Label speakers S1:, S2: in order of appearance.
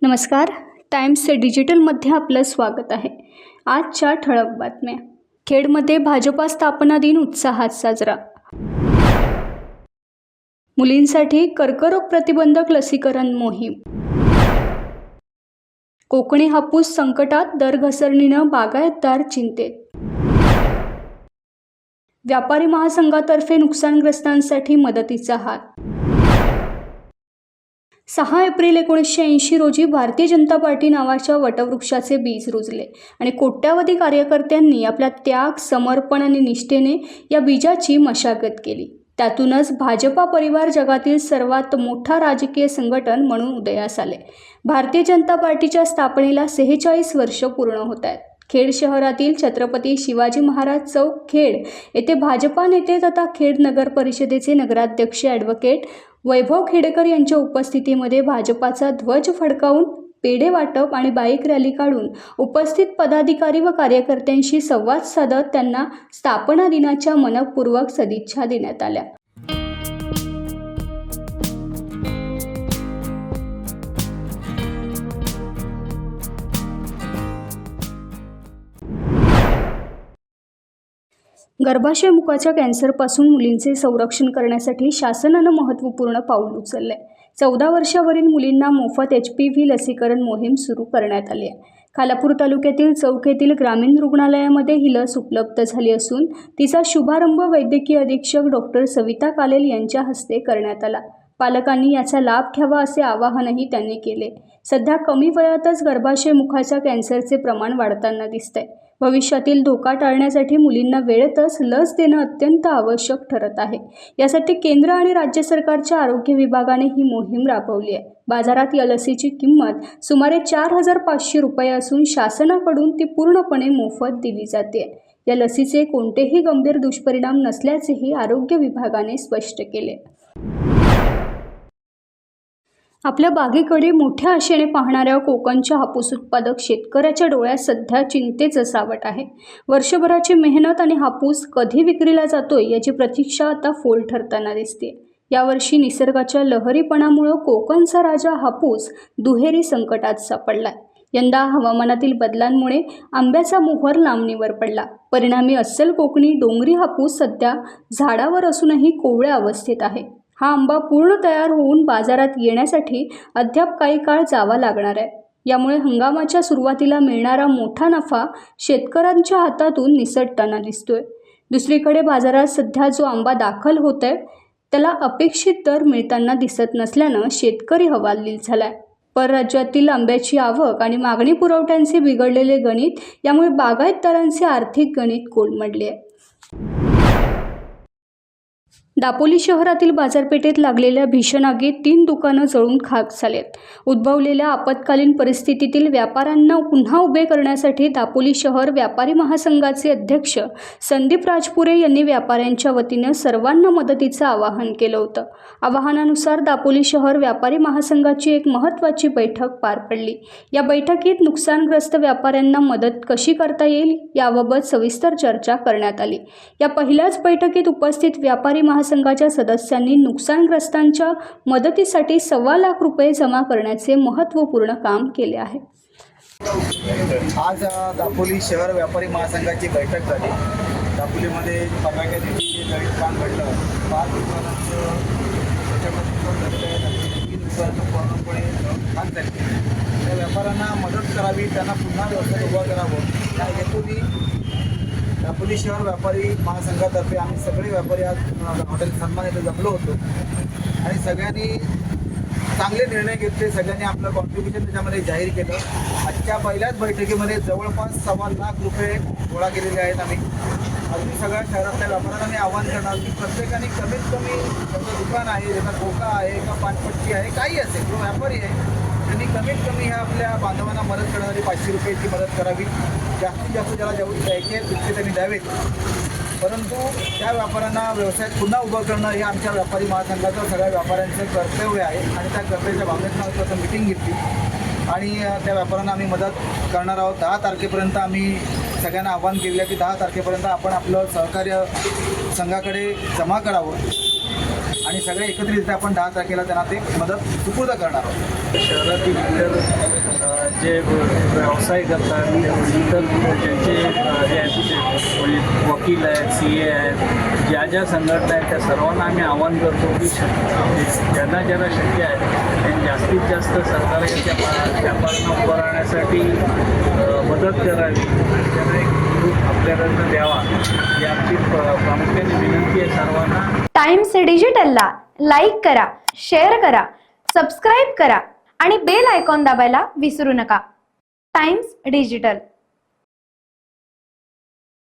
S1: नमस्कार. टाइम्स डिजिटलमध्ये आपलं स्वागत आहे. आजच्या ठळक बातम्या. खेडमध्ये भाजपा स्थापना दिन उत्साहात साजरा. मुलींसाठी कर्करोग प्रतिबंधक लसीकरण मोहीम. कोकणी हापूस संकटात, दर घसरणीनं बागायतदार चिंतेत. व्यापारी महासंघातर्फे नुकसानग्रस्तांसाठी मदतीचा हात. 6 एप्रिल 1980 रोजी भारतीय जनता पार्टी नावाच्या वटवृक्षाचे बीज रुजले आणि कोट्यावधी कार्यकर्त्यांनी आपल्या त्याग, समर्पण आणि निष्ठेने या बीजाची मशागत केली. त्यातूनच भाजपा परिवार जगातील सर्वात मोठा राजकीय संघटन म्हणून उदयास आले. भारतीय जनता पार्टीच्या स्थापनेला 46 वर्ष पूर्ण होत आहेत. खेड शहरातील छत्रपती शिवाजी महाराज चौक खेड येथे भाजपा नेते तथा खेड नगर परिषदेचे नगराध्यक्ष ॲडव्होकेट वैभव खेडेकर यांच्या उपस्थितीमध्ये भाजपाचा ध्वज फडकावून, पेढे वाटप आणि बाईक रॅली काढून उपस्थित पदाधिकारी व कार्यकर्त्यांशी संवाद साधत त्यांना स्थापना दिनाच्या मनपूर्वक सदिच्छा देण्यात आल्या. गर्भाशय मुखाच्या कॅन्सरपासून मुलींचे संरक्षण करण्यासाठी शासनानं महत्त्वपूर्ण पाऊल उचलले. 14 वर्षावरील मुलींना मोफत HPV लसीकरण मोहीम सुरू करण्यात आली आहे. खालापूर तालुक्यातील चौक येथील ग्रामीण रुग्णालयामध्ये ही लस उपलब्ध झाली असून तिचा शुभारंभ वैद्यकीय अधीक्षक डॉक्टर सविता कालेल यांच्या हस्ते करण्यात आला. पालकांनी याचा लाभ घ्यावा असे आवाहनही त्यांनी केले. सध्या कमी वयातच गर्भाशय मुखाच्या कॅन्सरचे प्रमाण वाढताना दिसतंय. भविष्यातील धोका टाळण्यासाठी मुलींना वेळेतच लस देणं अत्यंत आवश्यक ठरत आहे. यासाठी केंद्र आणि राज्य सरकारच्या आरोग्य विभागाने ही मोहीम राबवली आहे. बाजारात या लसीची किंमत सुमारे 4,500 रुपये असून शासनाकडून ती पूर्णपणे मोफत दिली जाते. या लसीचे कोणतेही गंभीर दुष्परिणाम नसल्याचेही आरोग्य विभागाने स्पष्ट केले. आपल्या बागेकडे मोठ्या आशेने पाहणाऱ्या कोकणच्या हापूस उत्पादक शेतकऱ्याच्या डोळ्यात सध्या चिंतेचं सावट आहे. वर्षभराची मेहनत आणि हापूस कधी विक्रीला जातोय याची प्रतीक्षा आता फोल ठरताना दिसते. यावर्षी निसर्गाच्या लहरीपणामुळे कोकणचा राजा हापूस दुहेरी संकटात सापडलाय. यंदा हवामानातील बदलांमुळे आंब्याचा मोहर लांबणीवर पडला. परिणामी अस्सल कोकणी डोंगरी हापूस सध्या झाडावर असूनही कोवळ्या अवस्थेत आहे. हा आंबा पूर्ण तयार होऊन बाजारात येण्यासाठी अद्याप काही काळ जावा लागणार आहे. यामुळे हंगामाच्या सुरुवातीला मिळणारा मोठा नफा शेतकऱ्यांच्या हातातून निसटताना दिसतोय. दुसरीकडे बाजारात सध्या जो आंबा दाखल होत आहे त्याला अपेक्षित दर मिळताना दिसत नसल्यानं शेतकरी हवालदिल झालाय. परराज्यातील आंब्याची आवक आणि मागणी पुरवठ्यांचे बिघडलेले गणित यामुळे बागायतदारांचे आर्थिक गणित कोलमडले आहे. दापोली शहरातील बाजारपेठेत लागलेल्या भीषण आगीत 3 दुकानं जळून खाक झालेत. उद्भवलेल्या आपत्कालीन परिस्थितीतील व्यापाऱ्यांना पुन्हा उभे करण्यासाठी दापोली शहर व्यापारी महासंघाचे अध्यक्ष संदीप राजपुरे यांनी व्यापाऱ्यांच्या वतीनं सर्वांना मदतीचं आवाहन केलं होतं. आवाहनानुसार दापोली शहर व्यापारी महासंघाची एक महत्त्वाची बैठक पार पडली. या बैठकीत नुकसानग्रस्त व्यापाऱ्यांना मदत कशी करता येईल याबाबत सविस्तर चर्चा करण्यात आली. या पहिल्याच बैठकीत उपस्थित व्यापारी महासंघाच्या सदस्यांनी नुकसानग्रस्तांच्या मदतीसाठी 1.25 लाख रुपये जमा करण्याचे महत्त्वपूर्ण काम केले आहे.
S2: आज दापोली शहर व्यापारी महासंघाची बैठक झाली. दापोलीमध्ये परवाच्या दिवशी जळीत काम घडलं. 5 दुकानांचं पूर्णपणे काम झाले. त्या व्यापाऱ्यांना मदत करावी, त्यांना पुन्हा व्यवसाय उभा करावं या हेतूने दापोली शहर व्यापारी महासंघातर्फे आम्ही सगळे व्यापारी आज हॉटेल सन्मान येथे जमलो होतो आणि सगळ्यांनी चांगले निर्णय घेतले. सगळ्यांनी आपलं कॉन्ट्रिब्युशन त्याच्यामध्ये जाहीर केलं. आजच्या पहिल्याच बैठकीमध्ये जवळपास 1.25 लाख रुपये गोळा केलेले आहेत. आम्ही अगदी सगळ्या शहरातल्या व्यापाऱ्यांना मी आवाहन करणार की प्रत्येकाने कमीत कमी ज्याचं दुकान आहे, ज्याचा खोका आहे का पानपट्टी आहे, काही असेल, जो व्यापारी आहे त्यांनी कमीत कमी ह्या आपल्या बांधवांना मदत करणारी 500 रुपयाची मदत करावी. जास्तीत जास्त ज्याला जेवढे द्यायचे तितके त्यांनी द्यावेत. परंतु त्या व्यापाऱ्यांना व्यवसायात पुन्हा उभं करणं हे आमच्या व्यापारी महासंघाचं सगळ्या व्यापाऱ्यांचं कर्तव्य आहे आणि त्या कर्तव्याच्या भावनेतून आम्ही मिटिंग घेतली आणि त्या व्यापाऱ्यांना आम्ही मदत करणार आहोत. 10 तारखेपर्यंत आम्ही सगळ्यांना आवाहन केलं की 10 तारखेपर्यंत आपण आपलं सहकार्य संघाकडे जमा करावं. आणि सगळे एकत्रितरित्या आपण 10 तारखेला त्यांना ते मदत सुपूर्द करणार आहोत.
S3: शहरातील इतर जे व्यवसाय करतात, इतर ज्यांचे हे आहेत, वकील आहेत, CA आहेत, ज्या संघटना आहेत, त्या सर्वांना आम्ही आवाहन करतो की ज्यांना शक्य आहे त्यांनी जास्तीत जास्त सरकारच्या व्यापाऱ्यांना उभं राहण्यासाठी मदत करावी, त्यांना एक ग्रुप आपल्याकडनं द्यावा ही आमची प्रामुख्याने विनंती आहे सर्वांना.
S4: टाइम्स डिजिटलला लाईक करा, शेअर करा, सबस्क्राईब करा आणि बेल आयकॉन दाबायला विसरू नका. Times digital.